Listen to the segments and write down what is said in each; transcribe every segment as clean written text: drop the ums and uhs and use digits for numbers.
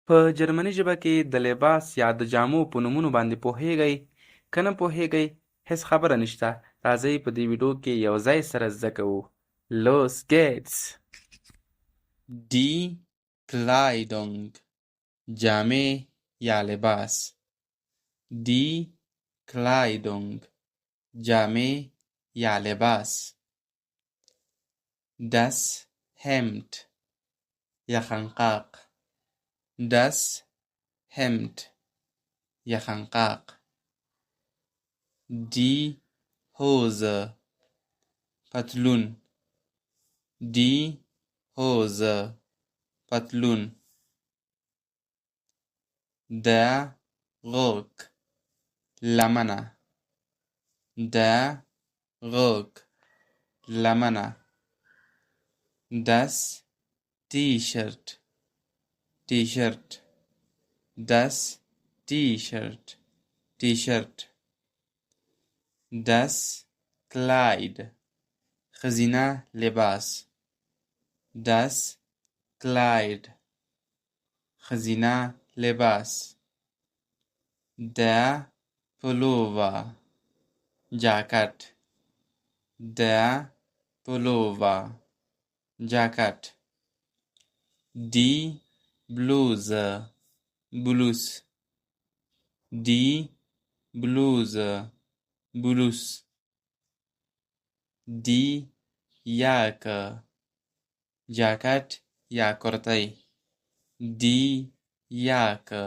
په جرمني ژبه کې د لباس یا د جامو په نومونو باندې پوهیږئ؟ که نه پوهیږئ هیڅ خبره نشته. راځئ په دې ویډیو کې یو ځای سره زده کوو. Los geht's! Die Kleidung جامې یا لباس. Die Kleidung جامې یا لباس. Das Hemd یخنقاق. Das Hemd یخنقاق. Die Hose پتلون. Die Hose پتلون. Der Rock لمنه. Der Rock لمنه. Das T-Shirt T-Shirt. Das T-Shirt T-Shirt. Das Kleid خزینه لباس. Das Kleid خزینه لباس. Der Pullover جاکت. Der Pullover جاکت. Die Bluse بلوز. Die Bluse بلوز. Die Jacke جاکت یا کرتۍ. Die Jacke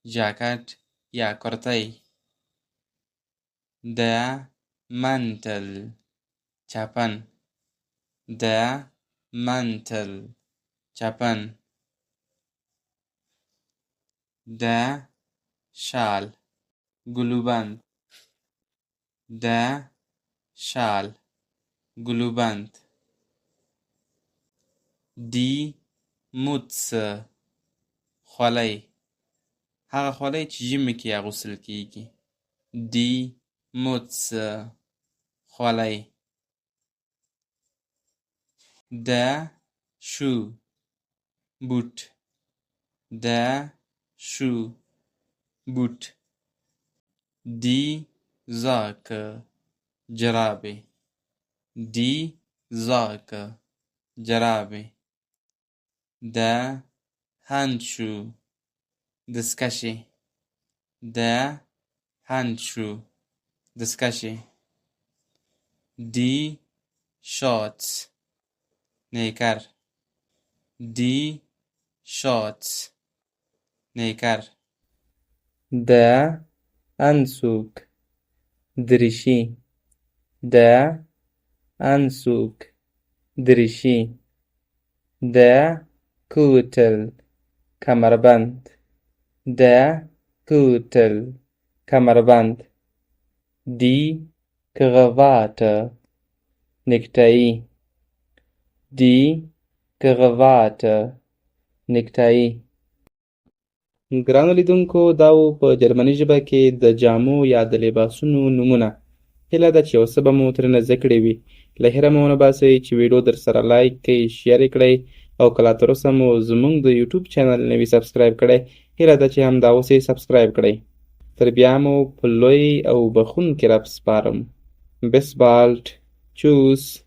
جاکت یا کرتۍ. Der Mantel چپن. Der Mantel چپن. Der Schal گلوبند. Der Schal گلوبند. Die Mütze خولۍ. هغه خولۍ چې ژمي کې اغوستل کیږي. Die Mütze خولۍ. Der Schuh بوټ. Der Schuh بوټ. Die Socke جرابې. Die Socke جرابې. Der Handschuh دستکشې. Der Handschuh دستکشې. Die Shorts نیکر. Die Shorts نیکر. Der Anzug دریشي. Der Anzug دریشي. Der Gürtel کمربند. Der Gürtel کمربند. Die Krawatte نیکټایي. Die Krawatte نیکټایي. ګرانو لیدونکو دا و په جرمني ژبه کې د جامو یا د لباسونو نومونه. هیله ده چې یو څه به مو ترېنه زده کړي وي. له هیره مه ونه باسئ چې ویډیو در سره لایک کړئ، شیر یې کړئ او که لا تراوسه مو زموږ د یوټیوب چینل نه وي سبسکرایب کړی، هیله ده چې همدا اوس یې سبسکرایب کړئ. تر بیا مو په لوی او بخښونکي رب سپارم. Bis bald. Tschüss.